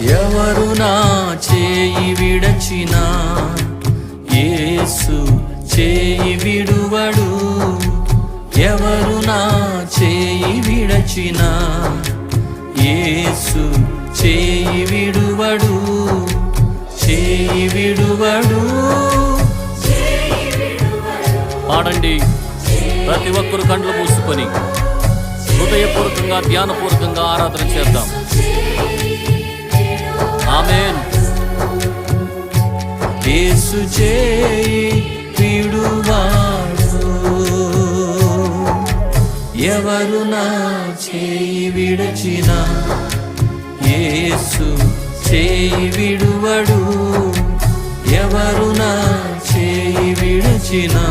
ఎవరు నా చేయి విడచినా యేసు చేయి విడువడు. ఎవరు నా చేయి విడచినా యేసు చేయి విడువడు, చేయి విడువడు. పాడండి, ప్రతి ఒక్కరు కండ్లు మూసుకొని హృదయపూర్వకంగా ధ్యానపూర్వకంగా ఆరాధన చేద్దాం. ఆమేన్. యేసు చేయి విడువాడు, ఎవరు నా చేయి విడచినా యేసు చేయి విడువడు. ఎవరు నా చేయి విడచినా